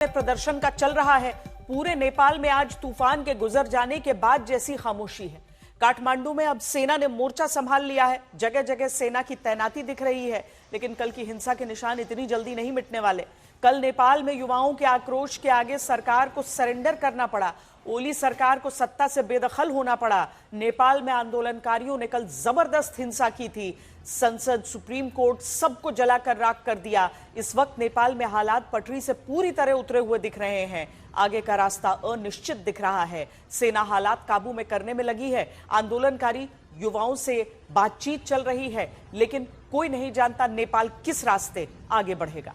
प्रदर्शन का चल रहा है। पूरे नेपाल में आज तूफान के गुजर जाने के बाद जैसी खामोशी है। काठमांडू में अब सेना ने मोर्चा संभाल लिया है। जगह जगह सेना की तैनाती दिख रही है, लेकिन कल की हिंसा के निशान इतनी जल्दी नहीं मिटने वाले। कल नेपाल में युवाओं के आक्रोश के आगे सरकार को सरेंडर करना पड़ा। ओली सरकार को सत्ता से बेदखल होना पड़ा। नेपाल में आंदोलनकारियों ने कल जबरदस्त हिंसा की थी। संसद, सुप्रीम कोर्ट सबको जलाकर राख कर दिया। इस वक्त नेपाल में हालात पटरी से पूरी तरह उतरे हुए दिख रहे हैं। आगे का रास्ता अनिश्चित दिख रहा है। सेना हालात काबू में करने में लगी है। आंदोलनकारी युवाओं से बातचीत चल रही है, लेकिन कोई नहीं जानता नेपाल किस रास्ते आगे बढ़ेगा।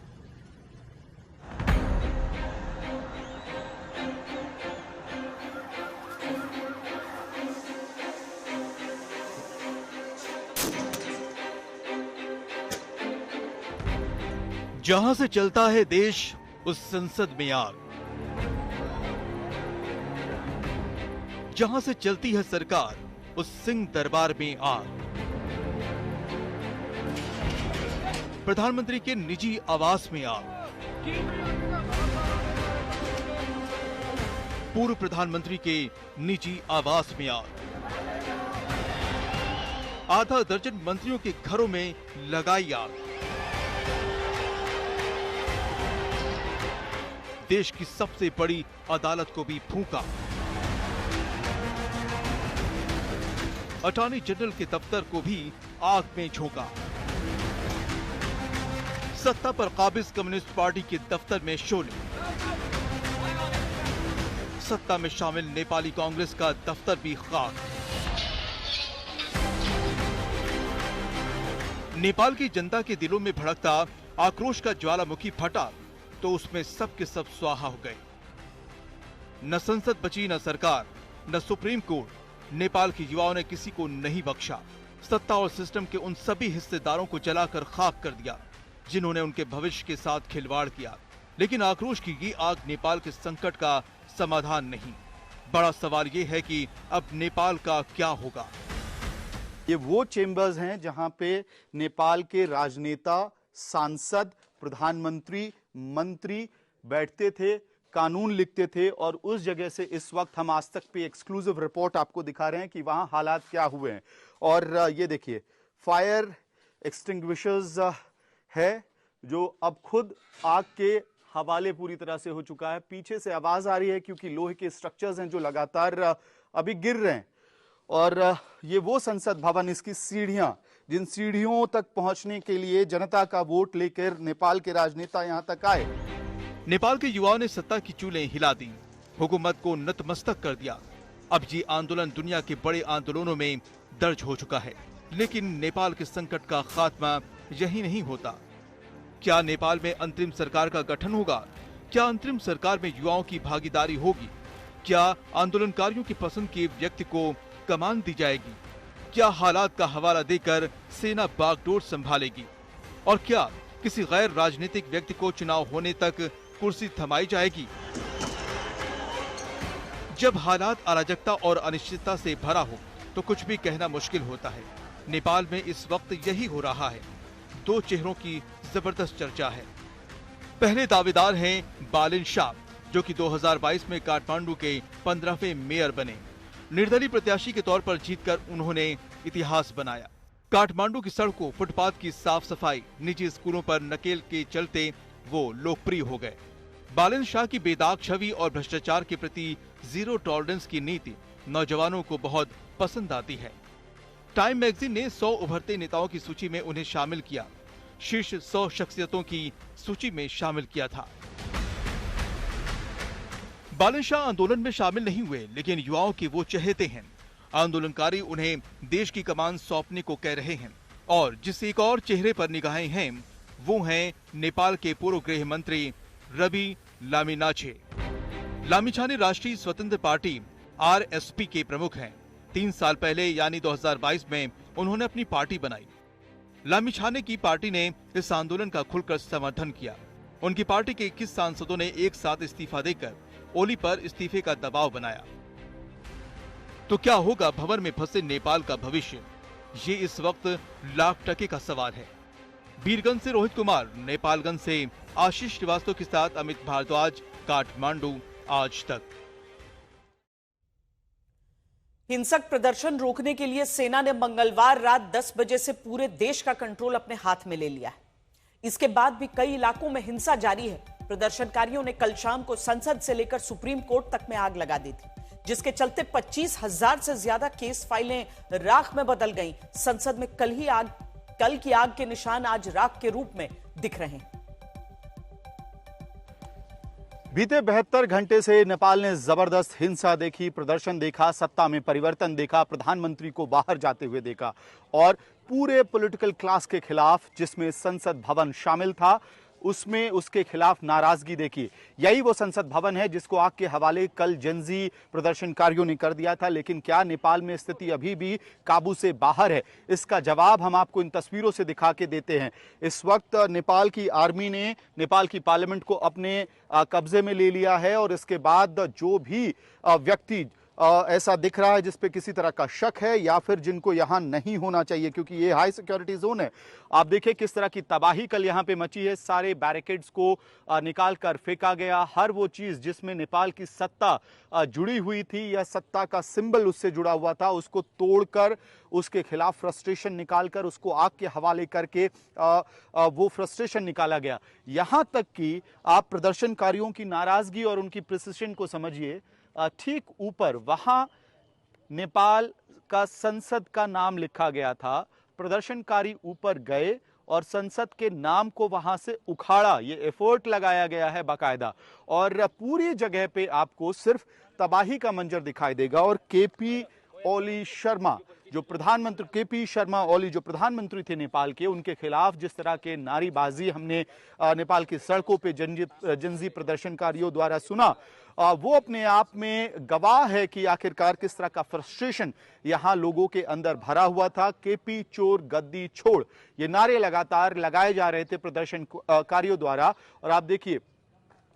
जहां से चलता है देश, उस संसद में आग। जहां से चलती है सरकार, उस सिंह दरबार में आग। प्रधानमंत्री के निजी आवास में आग। पूर्व प्रधानमंत्री के निजी आवास में आग। आधा दर्जन मंत्रियों के घरों में लगाई आग। देश की सबसे बड़ी अदालत को भी फूंका। अटॉर्नी जनरल के दफ्तर को भी आग में झोंका। सत्ता पर काबिज कम्युनिस्ट पार्टी के दफ्तर में शोले। सत्ता में शामिल नेपाली कांग्रेस का दफ्तर भी खाक। नेपाल की जनता के दिलों में भड़कता आक्रोश का ज्वालामुखी फटा तो उसमें सब के सब स्वाहा हो गए। न संसद बची, न सरकार, न सुप्रीम कोर्ट। नेपाल के युवाओं ने किसी को नहीं बख्शा। सत्ता और सिस्टम के उन सभी हिस्सेदारों को जलाकर खाक कर दिया जिन्होंने उनके भविष्य के साथ खिलवाड़ किया। लेकिन आक्रोश की ये आग नेपाल के संकट का समाधान नहीं। बड़ा सवाल ये है कि अब नेपाल का क्या होगा। ये वो चेंबर्स हैं जहां पे नेपाल के राजनेता, सांसद, प्रधानमंत्री, मंत्री बैठते थे, कानून लिखते थे, और उस जगह से इस वक्त हम आज तक पे एक्सक्लूसिव रिपोर्ट आपको दिखा रहे हैं कि वहां हालात क्या हुए हैं। और ये देखिए, फायर एक्सटिंग्विशर्स है जो अब खुद आग के हवाले पूरी तरह से हो चुका है। पीछे से आवाज आ रही है क्योंकि लोहे के स्ट्रक्चर्स हैं जो लगातार अभी गिर रहे हैं। और ये वो संसद भवन, इसकी सीढ़ियां, जिन सीढ़ियों तक पहुंचने के लिए जनता का वोट लेकर नेपाल के राजनेता यहां तक आए। नेपाल के युवाओं ने सत्ता की चूलें हिला दी, हुकूमत को नतमस्तक कर दिया। अब ये आंदोलन दुनिया के बड़े आंदोलनों में दर्ज हो चुका है। लेकिन नेपाल के संकट का खात्मा यही नहीं होता। क्या नेपाल में अंतरिम सरकार का गठन होगा? क्या अंतरिम सरकार में युवाओं की भागीदारी होगी? क्या आंदोलनकारियों की पसंद के व्यक्ति को कमान दी जाएगी? क्या हालात का हवाला देकर सेना बागडोर संभालेगी? और क्या किसी गैर राजनीतिक व्यक्ति को चुनाव होने तक कुर्सी थमाई जाएगी? जब हालात अराजकता और अनिश्चितता से भरा हो तो कुछ भी कहना मुश्किल होता है। नेपाल में इस वक्त यही हो रहा है। दो चेहरों की जबरदस्त चर्चा है। पहले दावेदार हैं बालिन शाह, जो कि 2022 में काठमांडू के 15वें मेयर बने। निर्दलीय प्रत्याशी के तौर पर जीतकर उन्होंने इतिहास बनाया। काठमांडू की सड़कों, फुटपाथ की साफ सफाई, निजी स्कूलों पर नकेल के चलते वो लोकप्रिय हो गए। बालिन शाह की बेदाग छवि और भ्रष्टाचार के प्रति जीरो टॉलरेंस की नीति नौजवानों को बहुत पसंद आती है। टाइम मैगजीन ने 100 उभरते नेताओं की सूची में उन्हें शामिल किया। शीर्ष 100 शख्सियतों की सूची में शामिल किया था। बालिन शाह आंदोलन में शामिल नहीं हुए, लेकिन युवाओं के वो चहेते हैं। आंदोलनकारी उन्हें देश की कमान सौंपने को कह रहे हैं। और जिस एक और चेहरे पर निगाहें हैं, वो हैं नेपाल के पूर्व गृह मंत्री रवि लामिछाने। लामिछाने राष्ट्रीय स्वतंत्र पार्टी RSP के प्रमुख हैं। 3 साल पहले यानी 2022 में उन्होंने अपनी पार्टी बनाई। लामिछाने की पार्टी ने इस आंदोलन का खुलकर समर्थन किया। उनकी पार्टी के 21 सांसदों ने एक साथ इस्तीफा देकर ओली पर इस्तीफे का दबाव बनाया। तो क्या होगा भंवर में फंसे नेपाल का भविष्य? ये इस वक्त लाख टके का सवाल है। वीरगंज से रोहित कुमार, नेपालगंज से आशीष श्रीवास्तव के साथ अमित भारद्वाज, काठमांडू, आज तक। हिंसक प्रदर्शन रोकने के लिए सेना ने मंगलवार रात 10 बजे से पूरे देश का कंट्रोल अपने हाथ में ले लिया है। इसके बाद भी कई इलाकों में हिंसा जारी है। प्रदर्शनकारियों ने कल शाम को संसद से लेकर सुप्रीम कोर्ट तक में आग लगा दी थी, जिसके चलते 25,000 से ज्यादा केस फाइलें राख में बदल गईं। संसद में कल की आग के निशान आज राख के रूप में दिख रहे हैं। बीते 72 घंटे से नेपाल ने जबरदस्त हिंसा देखी, प्रदर्शन देखा, सत्ता में परिवर्तन देखा, प्रधानमंत्री को बाहर जाते हुए देखा और पूरे पॉलिटिकल क्लास के खिलाफ, जिसमें संसद भवन शामिल था, उसमें उसके खिलाफ नाराजगी देखी। यही वो संसद भवन है जिसको आग के हवाले कल जेनजी प्रदर्शनकारियों ने कर दिया था। लेकिन क्या नेपाल में स्थिति अभी भी काबू से बाहर है? इसका जवाब हम आपको इन तस्वीरों से दिखा के देते हैं। इस वक्त नेपाल की आर्मी ने नेपाल की पार्लियामेंट को अपने कब्जे में ले लिया है और इसके बाद जो भी व्यक्ति ऐसा दिख रहा है जिस पे किसी तरह का शक है या फिर जिनको यहां नहीं होना चाहिए, क्योंकि ये हाई सिक्योरिटी जोन है। आप देखिए किस तरह की तबाही कल यहां पे मची है। सारे बैरिकेड्स को निकाल कर फेंका गया। हर वो चीज जिसमें नेपाल की सत्ता जुड़ी हुई थी या सत्ता का सिंबल उससे जुड़ा हुआ था, उसको तोड़कर उसके खिलाफ फ्रस्ट्रेशन निकालकर उसको आग के हवाले करके वो फ्रस्ट्रेशन निकाला गया। यहां तक कि आप प्रदर्शनकारियों की नाराजगी और उनकी प्रिसिशन को समझिए। ठीक ऊपर वहां नेपाल का संसद का नाम लिखा गया था। प्रदर्शनकारी ऊपर गए और संसद के नाम को वहां से उखाड़ा। ये एफर्ट लगाया गया है बाकायदा और पूरी जगह पे आपको सिर्फ तबाही का मंजर दिखाई देगा। और केपी शर्मा ओली जो प्रधानमंत्री थे नेपाल के, उनके खिलाफ जिस तरह के नारेबाजी हमने नेपाल की सड़कों पे जनजी प्रदर्शनकारियों द्वारा सुना, वो अपने आप में गवाह है कि आखिरकार किस तरह का फ्रस्ट्रेशन यहां लोगों के अंदर भरा हुआ था। केपी चोर गद्दी छोड़, ये नारे लगातार लगाए जा रहे थे प्रदर्शनकारियों द्वारा। और आप देखिए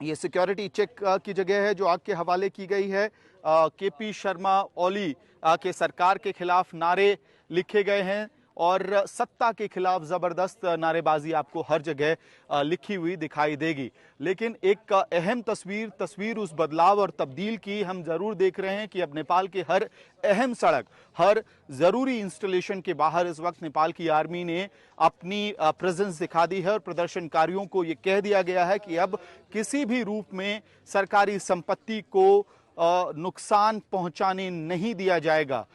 ये सिक्योरिटी चेक की जगह है जो आग के हवाले की गई है। केपी शर्मा ओली के सरकार के खिलाफ नारे लिखे गए हैं और सत्ता के खिलाफ जबरदस्त नारेबाजी आपको हर जगह लिखी हुई दिखाई देगी। लेकिन एक अहम तस्वीर उस बदलाव और तब्दील की हम जरूर देख रहे हैं कि अब नेपाल के हर अहम सड़क, हर जरूरी इंस्टॉलेशन के बाहर इस वक्त नेपाल की आर्मी ने अपनी प्रेजेंस दिखा दी है और प्रदर्शनकारियों को यह कह दिया गया है कि अब किसी भी रूप में सरकारी संपत्ति को नुकसान पहुंचाने नहीं दिया जाएगा।